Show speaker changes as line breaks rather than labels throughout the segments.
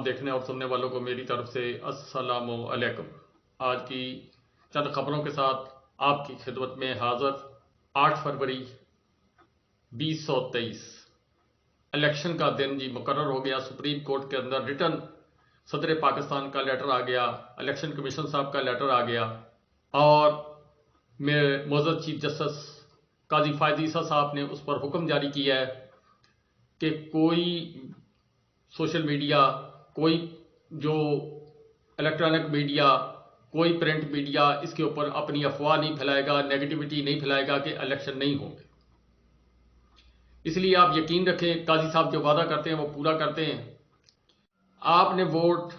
تمام دیکھنے اور سننے والوں کو میری طرف سے السلام علیکم۔ آج کی چند خبروں کے ساتھ آپ کی خدمت میں حاضر 8 فروری 2023 الیکشن کا دن مقرر ہو گیا۔ سپریم کورٹ کے اندر ریٹن صدر پاکستان کا لیٹر آ گیا، الیکشن کمیشن صاحب کا لیٹر آ گیا، اور معزز چیف جسٹس قاضی فائز عیسیٰ صاحب نے اس پر حکم جاری کیا ہے کہ کوئی سوشل میڈیا، کوئی جو الیکٹرانک میڈیا، کوئی پرنٹ میڈیا اس کے اوپر اپنی افواہ نہیں پھیلائے گا، نیگیٹیوٹی نہیں پھیلائے گا کہ الیکشن نہیں ہوں گے۔ اس لیے آپ یقین رکھیں قاضی صاحب جو وعدہ کرتے ہیں وہ پورا کرتے ہیں۔ آپ نے ووٹ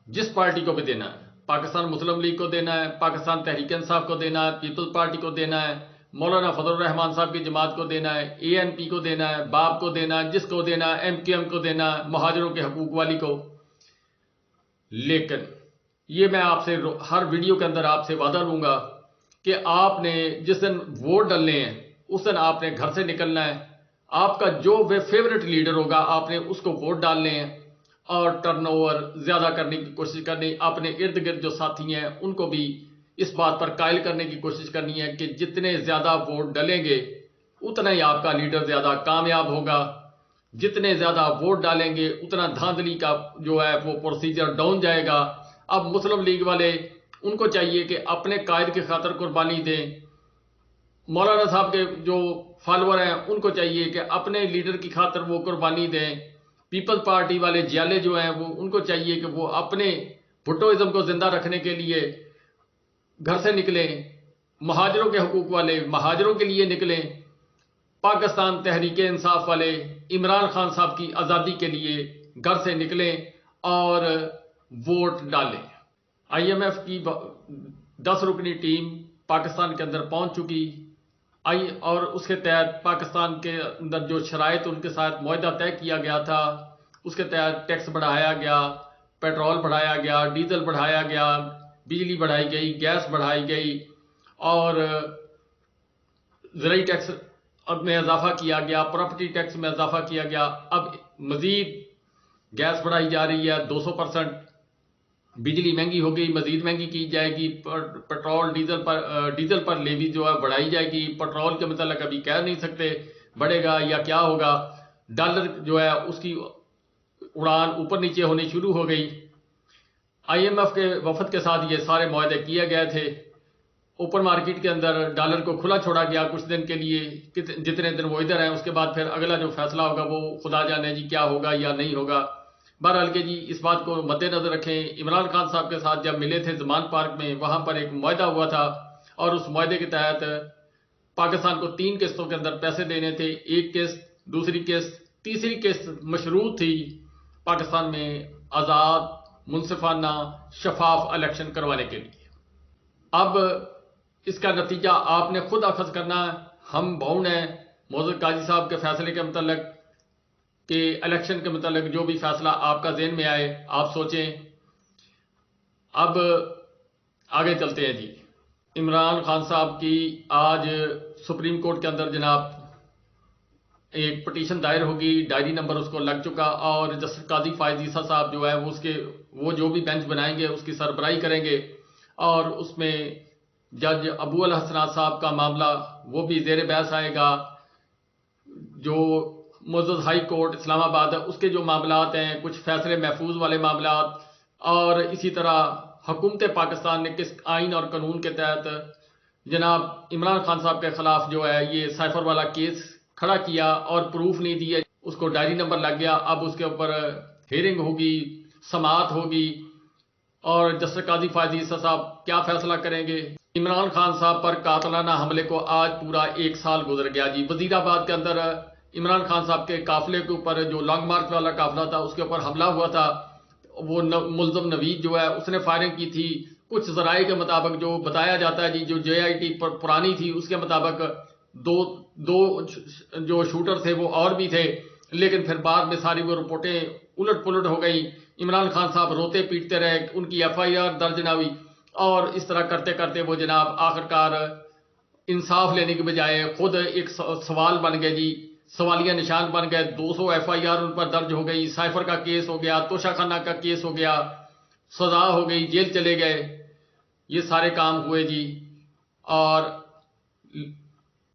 جس پارٹی کو بھی دینا ہے، پاکستان مسلم لیگ کو دینا ہے، پاکستان تحریک انصاف کو دینا ہے، پیپلز پارٹی کو دینا ہے، مولانا فضل الرحمان صاحب کی جماعت کو دینا ہے، ANP کو دینا ہے، باب کو دینا ہے، جس کو دینا ہے، MQM کو دینا ہے، مہاجروں کے حقوق والی کو۔ لیکن یہ میں آپ سے ہر ویڈیو کے اندر آپ سے وعدہ لوں گا کہ آپ نے جس دن ووٹ ڈالنے ہیں اس دن آپ نے گھر سے نکلنا ہے، آپ کا جو فیورٹ لیڈر ہوگا آپ نے اس کو ووٹ ڈالنے ہیں، اور ٹرن اوور زیادہ کرنے کی کوشش کرنی، اپنے ارد گرد جو ساتھی ہیں ان کو بھی اس بات پر قائل کرنے کی کوشش کرنی ہے کہ جتنے زیادہ ووٹ ڈلیں گے اتنا ہی آپ کا لیڈر زیادہ کامیاب ہوگا، جتنے زیادہ ووٹ ڈالیں گے اتنا دھاندلی کا جو ہے وہ پروسیجر ڈاؤن جائے گا۔ اب مسلم لیگ والے ان کو چاہیے کہ اپنے قائد کی خاطر قربانی دیں، مولانا صاحب کے جو فالوور ہیں ان کو چاہیے کہ اپنے لیڈر کی خاطر وہ قربانی دیں، پیپل پارٹی والے جیالے جو ہیں وہ ان کو چاہیے کہ وہ اپنے بھٹوازم کو زندہ رکھنے کے لیے گھر سے نکلیں، مہاجروں کے حقوق والے مہاجروں کے لیے نکلیں، پاکستان تحریک انصاف والے عمران خان صاحب کی آزادی کے لیے گھر سے نکلیں اور ووٹ ڈالیں۔ IMF کی 10 رکنی ٹیم پاکستان کے اندر پہنچ چکی، اور اس کے تحت پاکستان کے اندر جو شرائط ان کے ساتھ معاہدہ طے کیا گیا تھا اس کے تحت ٹیکس بڑھایا گیا، پیٹرول بڑھایا گیا، ڈیزل بڑھایا گیا، بجلی بڑھائی گئی، گیس بڑھائی گئی، اور زرعی ٹیکس میں اضافہ کیا گیا، پراپرٹی ٹیکس میں اضافہ کیا گیا۔ اب مزید گیس بڑھائی جا رہی ہے 200%، بجلی مہنگی ہو گئی، مزید مہنگی کی جائے گی، پیٹرول ڈیزل پر لیوی جو ہے بڑھائی جائے گی۔ پیٹرول کے متعلق ابھی کہہ نہیں سکتے بڑھے گا یا کیا ہوگا۔ ڈالر جو ہے اس کی اڑان اوپر نیچے ہونی شروع ہو گئی۔ IMF کے وفد کے ساتھ یہ سارے معاہدے کیے گئے تھے۔ اوپن مارکیٹ کے اندر ڈالر کو کھلا چھوڑا گیا کچھ دن کے لیے، جتنے دن وہ ادھر ہیں، اس کے بعد پھر اگلا جو فیصلہ ہوگا وہ خدا جانے کیا ہوگا یا نہیں ہوگا۔ بہرحال کہ اس بات کو مد نظر رکھیں، عمران خان صاحب کے ساتھ جب ملے تھے زمان پارک میں، وہاں پر ایک معاہدہ ہوا تھا، اور اس معاہدے کے تحت پاکستان کو 3 قسطوں کے اندر پیسے دینے تھے، ایک قسط، دوسری قسط، تیسری قسط مشروط تھی پاکستان میں آزاد، منصفانہ، شفاف الیکشن کروانے کے لیے۔ اب اس کا نتیجہ آپ نے خود اخذ کرنا ہے۔ ہم باؤنڈ ہیں معزز قاضی صاحب کے فیصلے کے متعلق کہ الیکشن کے متعلق جو بھی فیصلہ آپ کا ذہن میں آئے آپ سوچیں۔ اب آگے چلتے ہیں عمران خان صاحب کی آج سپریم کورٹ کے اندر جناب ایک پٹیشن دائر ہوگی، ڈائری نمبر اس کو لگ چکا، اور جسٹس قاضی فائز عیسیٰ صاحب جو ہے وہ جو بھی بینچ بنائیں گے اس کی سربراہی کریں گے، اور اس میں جج ابو الحسنات صاحب کا معاملہ وہ بھی زیر بحث آئے گا۔ جو معزز ہائی کورٹ اسلام آباد ہے اس کے جو معاملات ہیں، کچھ فیصلے محفوظ والے معاملات، اور اسی طرح حکومت پاکستان نے کس آئین اور قانون کے تحت جناب عمران خان صاحب کے خلاف جو ہے یہ سائفر والا کیس کھڑا کیا اور پروف نہیں دیا، اس کو ڈائری نمبر لگ گیا۔ اب اس کے اوپر ہیرنگ ہوگی، سماعت ہوگی، اور جسٹس قاضی فائز عیسیٰ صاحب کیا فیصلہ کریں گے۔ عمران خان صاحب پر قاتلانہ حملے کو آج پورا 1 سال گزر گیا وزیر آباد کے اندر عمران خان صاحب کے قافلے کے اوپر جو لانگ مارچ والا قافلہ تھا اس کے اوپر حملہ ہوا تھا، وہ ملزم نوید جو ہے اس نے فائرنگ کی تھی۔ کچھ ذرائع کے مطابق جو بتایا جاتا ہے جو JIT پرانی تھی اس کے مطابق دو جو شوٹر تھے وہ اور بھی تھے، لیکن پھر بعد میں ساری وہ رپورٹیں الٹ پلٹ ہو گئی۔ عمران خان صاحب روتے پیٹتے رہے، ان کی FIR درج نہ ہوئی، اور اس طرح کرتے کرتے وہ جناب آخرکار انصاف لینے کے بجائے خود ایک سوال بن گئے سوالیہ نشان بن گئے، 200 FIR ان پر درج ہو گئی، سائفر کا کیس ہو گیا، توشہ خانہ کا کیس ہو گیا، سزا ہو گئی، جیل چلے گئے، یہ سارے کام ہوئے جی. اور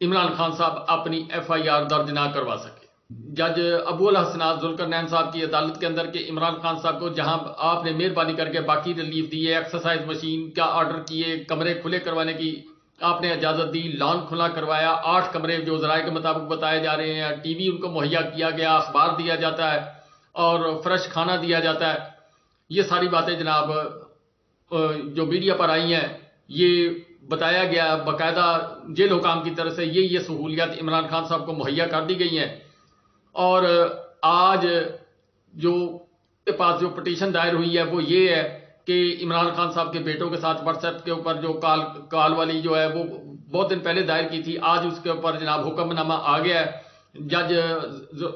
عمران خان صاحب اپنی FIR درج نہ کروا سکے. جج ابو الحسنات ذوالقرنین صاحب کی عدالت کے اندر کہ عمران خان صاحب کو جہاں آپ نے مہربانی کر کے باقی ریلیف دی ہے، ایکسرسائز مشین کا آرڈر کیے، کمرے کھلے کروانے کی آپ نے اجازت دی، لان کھلا کروایا، 8 کمرے جو ذرائع کے مطابق بتائے جا رہے ہیں، ٹی وی ان کو مہیا کیا گیا، اخبار دیا جاتا ہے اور فریش کھانا دیا جاتا ہے. یہ ساری باتیں جناب جو میڈیا پر آئی ہیں، یہ بتایا گیا باقاعدہ جیل حکام کی طرف سے یہ سہولیات عمران خان صاحب کو مہیا کر دی گئی ہیں. اور آج جو کے پاس جو پٹیشن دائر ہوئی ہے وہ یہ ہے کہ عمران خان صاحب کے بیٹوں کے ساتھ واٹس ایپ کے اوپر جو کال والی جو ہے وہ بہت دن پہلے دائر کی تھی، آج اس کے اوپر جناب حکم نامہ آ گیا ہے. جج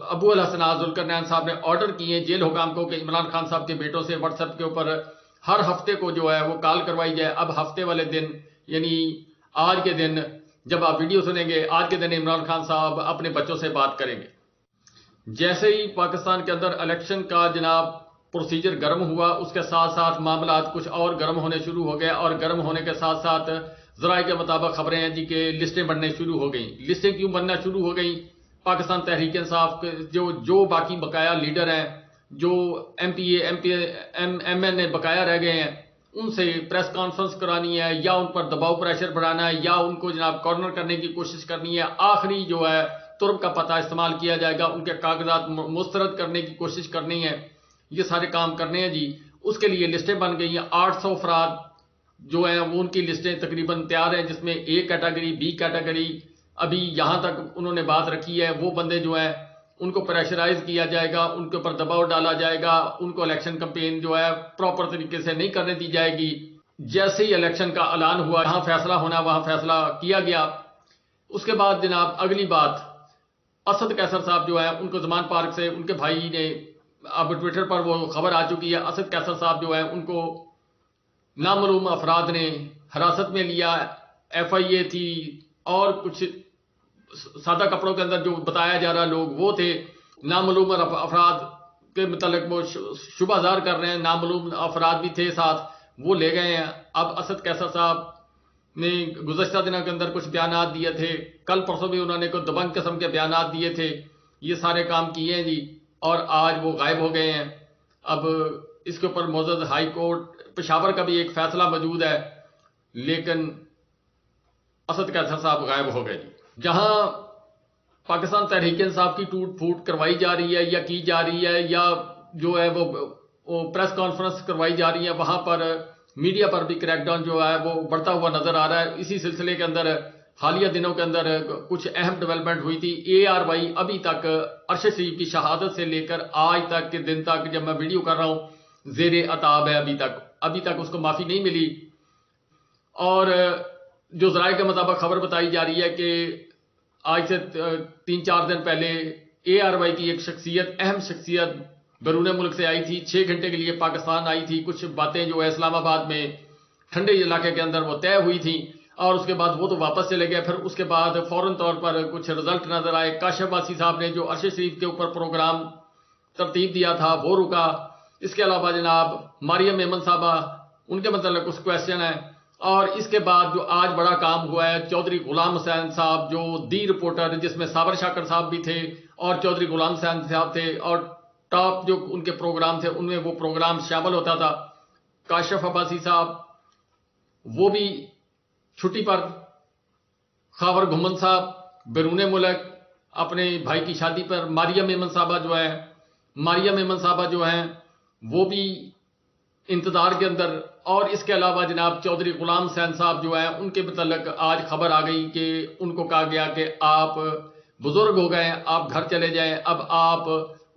ابو الحسنات ذوالقرنین صاحب نے آرڈر کیے جیل حکام کو کہ عمران خان صاحب کے بیٹوں سے واٹس ایپ کے اوپر ہر ہفتے کو جو ہے وہ کال کروائی جائے. اب ہفتے والے دن یعنی آج کے دن جب آپ ویڈیو سنیں گے، آج کے دن عمران خان صاحب اپنے بچوں سے بات کریں گے. جیسے ہی پاکستان کے اندر الیکشن کا جناب پروسیجر گرم ہوا، اس کے ساتھ ساتھ معاملات کچھ اور گرم ہونے شروع ہو گئے، اور گرم ہونے کے ساتھ ساتھ ذرائع کے مطابق خبریں ہیں جی کہ لسٹیں بننے شروع ہو گئیں. لسٹیں کیوں بننا شروع ہو گئیں؟ پاکستان تحریک انصاف کے جو باقی بقایا لیڈر ہیں، جو ایم این اے بقایا رہ گئے ہیں، ان سے پریس کانفرنس کرانی ہے یا ان پر دباؤ پریشر بڑھانا ہے یا ان کو جناب کارنر کرنے کی کوشش کرنی ہے. آخری جو ہے ترک کا پتہ استعمال کیا جائے گا، ان کے کاغذات مسترد کرنے کی کوشش کرنی ہے، یہ سارے کام کرنے ہیں جی. اس کے لیے لسٹیں بن گئی ہیں. 800 افراد جو ہیں وہ ان کی لسٹیں تقریباً تیار ہیں، جس میں اے کیٹیگری، بی کیٹیگری، ابھی یہاں تک انہوں نے بات رکھی ہے. وہ بندے جو ہیں ان کو پریشرائز کیا جائے گا، ان کے اوپر دباؤ ڈالا جائے گا، ان کو الیکشن کمپین جو ہے پراپر طریقے سے نہیں کرنے دی جائے گی. جیسے ہی الیکشن کا اعلان ہوا، جہاں فیصلہ ہونا وہاں فیصلہ کیا گیا. اس کے بعد جناب اگلی بات، اسد قیصر صاحب جو ہے ان کو زمان پارک سے ان کے بھائی نے، اب ٹویٹر پر وہ خبر آ چکی ہے، اسد قیصر صاحب جو ہے ان کو نامعلوم افراد نے حراست میں لیا. FIA تھی اور کچھ سادہ کپڑوں کے اندر جو بتایا جا رہا لوگ وہ تھے. نامعلوم افراد کے متعلق وہ شبہ زار کر رہے ہیں، نامعلوم افراد بھی تھے ساتھ، وہ لے گئے ہیں. اب اسد قیصر صاحب نے گزشتہ دنوں کے اندر کچھ بیانات دیے تھے، کل پرسوں بھی انہوں نے کوئی دبنگ قسم کے بیانات دیے تھے، یہ سارے کام کیے ہیں جی، اور آج وہ غائب ہو گئے ہیں. اب اس کے اوپر معزز ہائی کورٹ پشاور کا بھی ایک فیصلہ موجود ہے، لیکن اسد قیصر صاحب غائب ہو گئے جی. جہاں پاکستان تحریک انصاف کی ٹوٹ پھوٹ کروائی جا رہی ہے یا کی جا رہی ہے یا جو ہے وہ پریس کانفرنس کروائی جا رہی ہے، وہاں پر میڈیا پر بھی کریک ڈاؤن جو ہے وہ بڑھتا ہوا نظر آ رہا ہے. اسی سلسلے کے اندر حالیہ دنوں کے اندر کچھ اہم ڈیولپمنٹ ہوئی تھی. ARY ابھی تک ارشد شریف کی شہادت سے لے کر آج تک کے دن تک جب میں ویڈیو کر رہا ہوں زیر عتاب ہے، ابھی تک اس کو معافی نہیں ملی. اور جو ذرائع کے مطابق خبر بتائی جا رہی ہے کہ آج سے 3-4 دن پہلے ARY کی ایک شخصیت، اہم شخصیت بیرون ملک سے آئی تھی، 6 گھنٹے کے لیے پاکستان آئی تھی. کچھ باتیں جو ہے اسلام آباد میں ٹھنڈے علاقے کے اندر وہ طے ہوئی تھیں، اور اس کے بعد وہ تو واپس چلے گئے. پھر اس کے بعد فوراً طور پر کچھ رزلٹ نظر آئے. کاشف واسی صاحب نے جو ارشد شریف کے اوپر پروگرام ترتیب دیا تھا وہ رکا. اس کے علاوہ جناب مریم میمن صاحبہ، ان کے متعلق کچھ کویسچن ہیں. اور اس کے بعد جو آج بڑا کام ہوا ہے، چودھری غلام حسین صاحب جو دی رپورٹر، جس میں صابر شاکر صاحب بھی تھے اور چودھری غلام حسین صاحب تھے، اور ٹاپ جو ان کے پروگرام تھے ان میں وہ پروگرام شامل ہوتا تھا. کاشف عباسی صاحب وہ بھی چھٹی پر. خاور گھمن صاحب بیرون ملک اپنے بھائی کی شادی پر. مریم میمن صاحبہ جو ہیں وہ بھی انتظار کے اندر. اور اس کے علاوہ جناب چودھری غلام حسین صاحب جو ہیں ان کے متعلق آج خبر آ گئی کہ ان کو کہا گیا کہ آپ بزرگ ہو گئے، آپ گھر چلے جائیں، اب آپ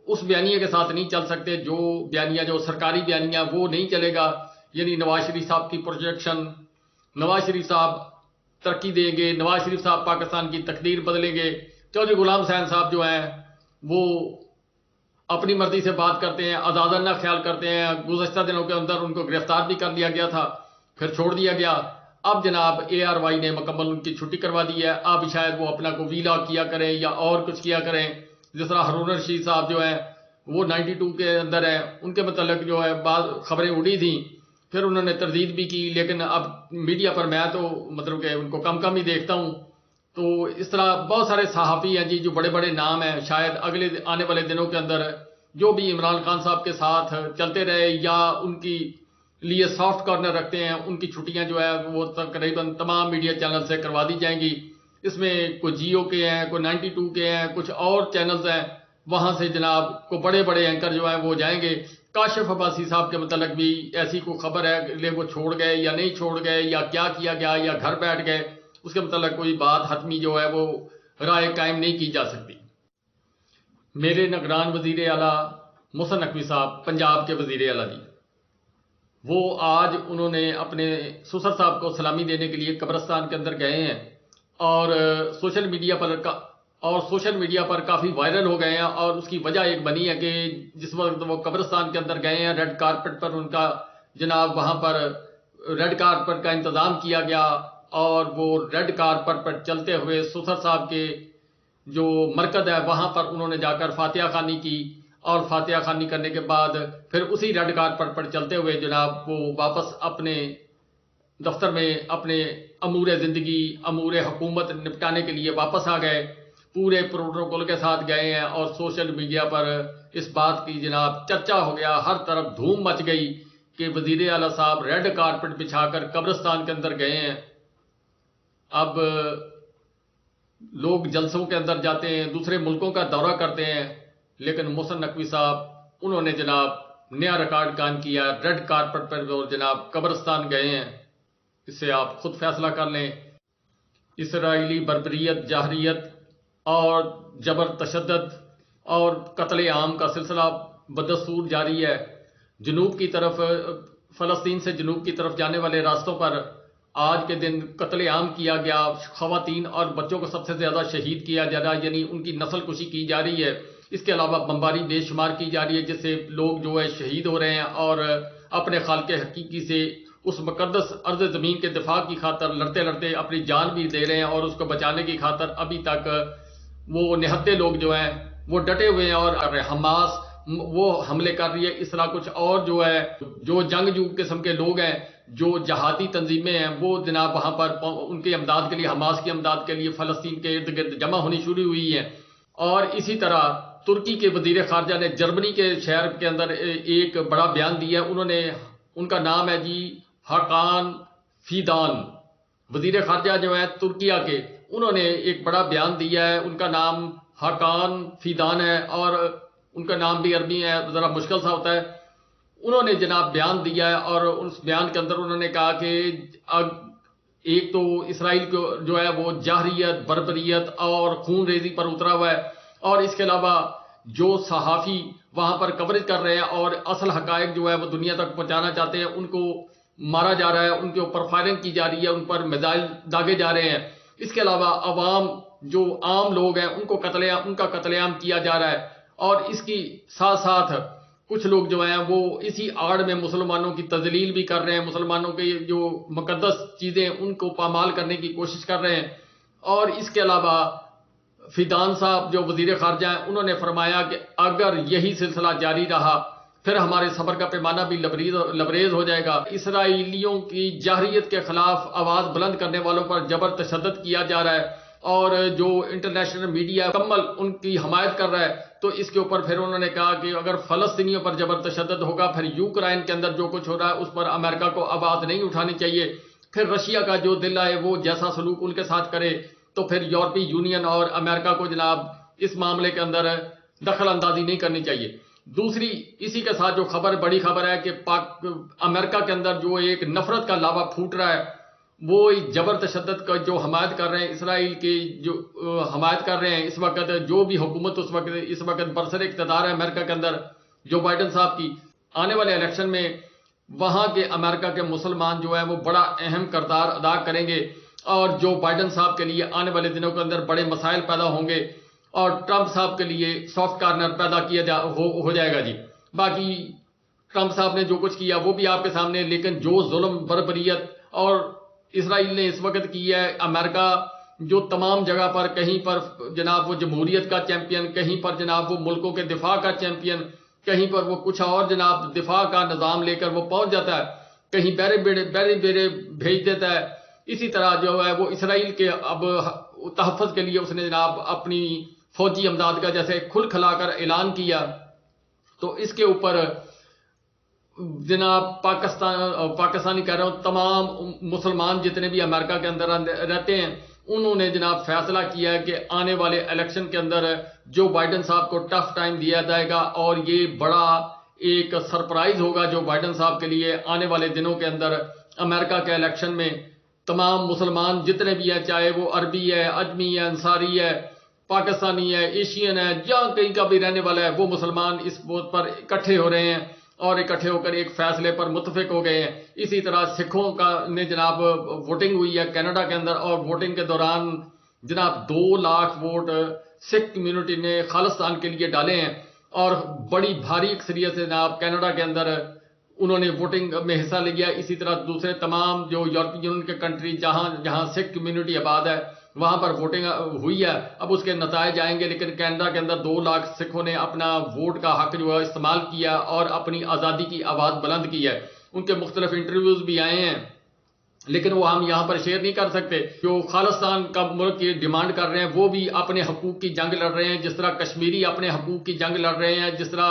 اس بیانیے کے ساتھ نہیں چل سکتے، جو بیانیہ جو سرکاری بیانیہ وہ نہیں چلے گا. یعنی نواز شریف صاحب کی پروجیکشن، نواز شریف صاحب ترقی دیں گے، نواز شریف صاحب پاکستان کی تقدیر بدلیں گے. چودھری غلام حسین صاحب جو ہیں وہ اپنی مرضی سے بات کرتے ہیں، آزادانہ خیال کرتے ہیں. گزشتہ دنوں کے اندر ان کو گرفتار بھی کر لیا گیا تھا، پھر چھوڑ دیا گیا. اب جناب ARY نے مکمل ان کی چھٹی کروا دی ہے. اب شاید وہ اپنا کو ویلا کیا کریں یا اور کچھ کیا کریں. جس طرح ہارون رشید صاحب جو ہیں وہ 92 کے اندر ہے، ان کے متعلق جو ہے بعض خبریں اڑی تھیں، پھر انہوں نے تردید بھی کی، لیکن اب میڈیا پر میں تو مطلب کہ ان کو کم ہی دیکھتا ہوں. تو اس طرح بہت سارے صحافی ہیں جی جو بڑے بڑے نام ہیں، شاید اگلے آنے والے دنوں کے اندر جو بھی عمران خان صاحب کے ساتھ چلتے رہے یا ان کی لیے سافٹ کارنر رکھتے ہیں، ان کی چھٹیاں جو ہے وہ تقریباً تمام میڈیا چینل سے کروا دی جائیں گی. اس میں کوئی جیو کے ہیں، کوئی 92 کے ہیں، کچھ اور چینلز ہیں، وہاں سے جناب کو بڑے بڑے اینکر جو ہیں وہ جائیں گے. کاشف عباسی صاحب کے متعلق بھی ایسی کوئی خبر ہے کہ وہ چھوڑ گئے یا نہیں چھوڑ گئے یا کیا کیا گیا یا گھر بیٹھ گئے، اس کے متعلق کوئی بات حتمی جو ہے وہ رائے قائم نہیں کی جا سکتی. میرے نگران وزیر اعلیٰ محسن نقوی صاحب، پنجاب کے وزیر اعلیٰ جی، وہ آج انہوں نے اپنے سسر صاحب کو سلامی دینے کے لیے قبرستان کے اندر گئے ہیں اور سوشل میڈیا پر کافی وائرل ہو گئے ہیں. اور اس کی وجہ ایک بنی ہے کہ جس وقت وہ قبرستان کے اندر گئے ہیں، ریڈ کارپٹ پر ان کا جناب وہاں پر ریڈ کارپٹ کا انتظام کیا گیا اور وہ ریڈ کارپٹ پر چلتے ہوئے سسر صاحب کے جو مرکز ہے وہاں پر انہوں نے جا کر فاتحہ خوانی کی، اور فاتحہ خوانی کرنے کے بعد پھر اسی ریڈ کارپٹ پر چلتے ہوئے جناب وہ واپس اپنے دفتر میں اپنے امور زندگی، امور حکومت نپٹانے کے لیے واپس آ گئے. پورے پروٹوکول کے ساتھ گئے ہیں اور سوشل میڈیا پر اس بات کی جناب چرچا ہو گیا، ہر طرف دھوم مچ گئی کہ وزیر اعلیٰ صاحب ریڈ کارپٹ بچھا کر قبرستان کے اندر گئے ہیں. اب لوگ جلسوں کے اندر جاتے ہیں، دوسرے ملکوں کا دورہ کرتے ہیں، لیکن محسن نقوی صاحب انہوں نے جناب نیا ریکارڈ قائم کیا، ریڈ کارپٹ پر وہ جناب قبرستان گئے ہیں. اس سے آپ خود فیصلہ کر لیں. اسرائیلی بربریت، جاہریت اور جبر تشدد اور قتل عام کا سلسلہ بدستور جاری ہے. جنوب کی طرف، فلسطین سے جنوب کی طرف جانے والے راستوں پر آج کے دن قتل عام کیا گیا. خواتین اور بچوں کو سب سے زیادہ شہید کیا جا رہا ہے، یعنی ان کی نسل کشی کی جا رہی ہے. اس کے علاوہ بمباری بے شمار کی جا رہی ہے، جس سے لوگ جو ہے شہید ہو رہے ہیں اور اپنے خالق حقیقی سے اس مقدس ارض زمین کے دفاع کی خاطر لڑتے لڑتے اپنی جان بھی دے رہے ہیں، اور اس کو بچانے کی خاطر ابھی تک وہ نہتے لوگ جو ہیں وہ ڈٹے ہوئے ہیں اور حماس وہ حملے کر رہی ہے. اس طرح کچھ اور جو ہے جو جنگجو قسم کے لوگ ہیں، جو جہادی تنظیمیں ہیں، وہ جناب وہاں پر ان کی امداد کے لیے، حماس کی امداد کے لیے فلسطین کے ارد گرد جمع ہونی شروع ہوئی ہیں. اور اسی طرح ترکی کے وزیر خارجہ نے جرمنی کے شہر کے اندر ایک بڑا بیان دیا. انہوں نے، ان کا نام ہے جی ہاکان فیدان، وزیر خارجہ جو ہے ترکیہ کے، انہوں نے ایک بڑا بیان دیا ہے. ان کا نام ہاکان فیدان ہے اور ان کا نام بھی عربی ہے، ذرا مشکل سا ہوتا ہے. انہوں نے جناب بیان دیا ہے اور اس بیان کے اندر انہوں نے کہا کہ ایک تو اسرائیل کو جو ہے وہ جاہریت، بربریت اور خون ریزی پر اترا ہوا ہے، اور اس کے علاوہ جو صحافی وہاں پر کوریج کر رہے ہیں اور اصل حقائق جو ہے وہ دنیا تک پہنچانا چاہتے ہیں، ان کو مارا جا رہا ہے، ان کے اوپر فائرنگ کی جا رہی ہے، ان پر میزائل داغے جا رہے ہیں. اس کے علاوہ عوام جو عام لوگ ہیں ان کا قتل عام کیا جا رہا ہے. اور اس کی ساتھ ساتھ کچھ لوگ جو ہیں وہ اسی آڑ میں مسلمانوں کی تذلیل بھی کر رہے ہیں، مسلمانوں کے جو مقدس چیزیں ان کو پامال کرنے کی کوشش کر رہے ہیں. اور اس کے علاوہ فیدان صاحب جو وزیر خارجہ ہیں، انہوں نے فرمایا کہ اگر یہی سلسلہ جاری رہا پھر ہمارے صبر کا پیمانہ بھی لبریز ہو جائے گا. اسرائیلیوں کی جاہریت کے خلاف آواز بلند کرنے والوں پر جبر تشدد کیا جا رہا ہے اور جو انٹرنیشنل میڈیا مکمل ان کی حمایت کر رہا ہے. تو اس کے اوپر پھر انہوں نے کہا کہ اگر فلسطینیوں پر جبر تشدد ہوگا، پھر یوکرائن کے اندر جو کچھ ہو رہا ہے اس پر امریکہ کو آواز نہیں اٹھانی چاہیے. پھر رشیا کا جو دل ہے وہ جیسا سلوک ان کے ساتھ کرے، تو پھر یورپی یونین اور امریکہ کو جناب اس معاملے کے اندر دخل اندازی نہیں کرنی چاہیے. دوسری اسی کے ساتھ جو بڑی خبر ہے کہ امریکہ کے اندر جو ایک نفرت کا لاوا پھوٹ رہا ہے، وہ جبر تشدد کا جو حمایت کر رہے ہیں، اسرائیل کی جو حمایت کر رہے ہیں اس وقت، جو بھی حکومت اس وقت برسر اقتدار ہے امریکہ کے اندر، جو بائیڈن صاحب کی، آنے والے الیکشن میں وہاں کے امریکہ کے مسلمان جو ہیں وہ بڑا اہم کردار ادا کریں گے، اور جو بائیڈن صاحب کے لیے آنے والے دنوں کے اندر بڑے مسائل پیدا ہوں گے، اور ٹرمپ صاحب کے لیے سافٹ کارنر پیدا کیا ہو جائے گا جی. باقی ٹرمپ صاحب نے جو کچھ کیا وہ بھی آپ کے سامنے، لیکن جو ظلم، بربریت اور اسرائیل نے اس وقت کی ہے. امریکہ جو تمام جگہ پر کہیں پر جناب وہ جمہوریت کا چیمپئن، کہیں پر جناب وہ ملکوں کے دفاع کا چیمپئن، کہیں پر وہ کچھ اور جناب دفاع کا نظام لے کر وہ پہنچ جاتا ہے، کہیں بیرے بیڑے بھیج دیتا ہے. اسی طرح جو ہے وہ اسرائیل کے اب تحفظ کے لیے اس نے جناب اپنی فوجی امداد کا جیسے کھل کھلا کر اعلان کیا. تو اس کے اوپر جناب پاکستانی کہہ رہا ہوں، تمام مسلمان جتنے بھی امریکہ کے اندر رہتے ہیں انہوں نے جناب فیصلہ کیا ہے کہ آنے والے الیکشن کے اندر جو بائیڈن صاحب کو ٹف ٹائم دیا جائے گا، اور یہ بڑا ایک سرپرائز ہوگا جو بائیڈن صاحب کے لیے آنے والے دنوں کے اندر امریکہ کے الیکشن میں تمام مسلمان جتنے بھی ہیں، چاہے وہ عربی ہے، عجمی ہے، انصاری ہے، پاکستانی ہے، ایشین ہے، جہاں کہیں کا بھی رہنے والا ہے، وہ مسلمان اس بوت پر اکٹھے ہو رہے ہیں اور اکٹھے ہو کر ایک فیصلے پر متفق ہو گئے ہیں. اسی طرح سکھوں کا نے جناب ووٹنگ ہوئی ہے کینیڈا کے اندر، اور ووٹنگ کے دوران جناب 2 لاکھ ووٹ سکھ کمیونٹی نے خالصتان کے لیے ڈالے ہیں، اور بڑی بھاری اکثریت سے جناب کینیڈا کے اندر انہوں نے ووٹنگ میں حصہ لیا. اسی طرح دوسرے تمام جو یورپی یونین کے کنٹری جہاں سکھ کمیونٹی آباد ہے وہاں پر ووٹنگ ہوئی ہے. اب اس کے نتائج آئیں گے، لیکن کینیڈا کے اندر 2 لاکھ سکھوں نے اپنا ووٹ کا حق جو ہے استعمال کیا اور اپنی آزادی کی آواز بلند کی ہے. ان کے مختلف انٹرویوز بھی آئے ہیں، لیکن وہ ہم یہاں پر شیئر نہیں کر سکتے. جو خالصتان کا ملک کی ڈیمانڈ کر رہے ہیں وہ بھی اپنے حقوق کی جنگ لڑ رہے ہیں، جس طرح کشمیری اپنے حقوق کی جنگ لڑ رہے ہیں، جس طرح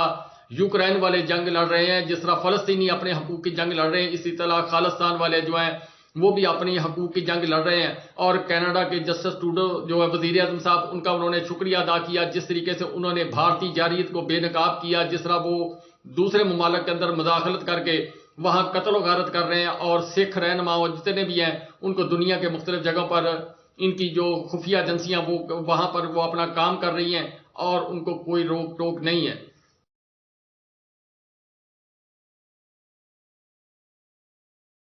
یوکرین والے جنگ لڑ رہے ہیں، جس طرح فلسطینی اپنے حقوق کی جنگ لڑ رہے ہیں، اسی طرح خالصتان والے جو ہیں وہ بھی اپنی حقوق کی جنگ لڑ رہے ہیں. اور کینیڈا کے جسٹس ٹروڈو جو ہے وزیر اعظم صاحب، ان کا انہوں نے شکریہ ادا کیا جس طریقے سے انہوں نے بھارتی جارحیت کو بے نقاب کیا، جس طرح وہ دوسرے ممالک کے اندر مداخلت کر کے وہاں قتل و غارت کر رہے ہیں، اور سکھ رہنما جتنے بھی ہیں ان کو دنیا کے مختلف جگہوں پر ان کی جو خفیہ ایجنسیاں وہ وہاں پر وہ اپنا کام کر رہی ہیں اور ان کو کوئی روک ٹوک نہیں ہے.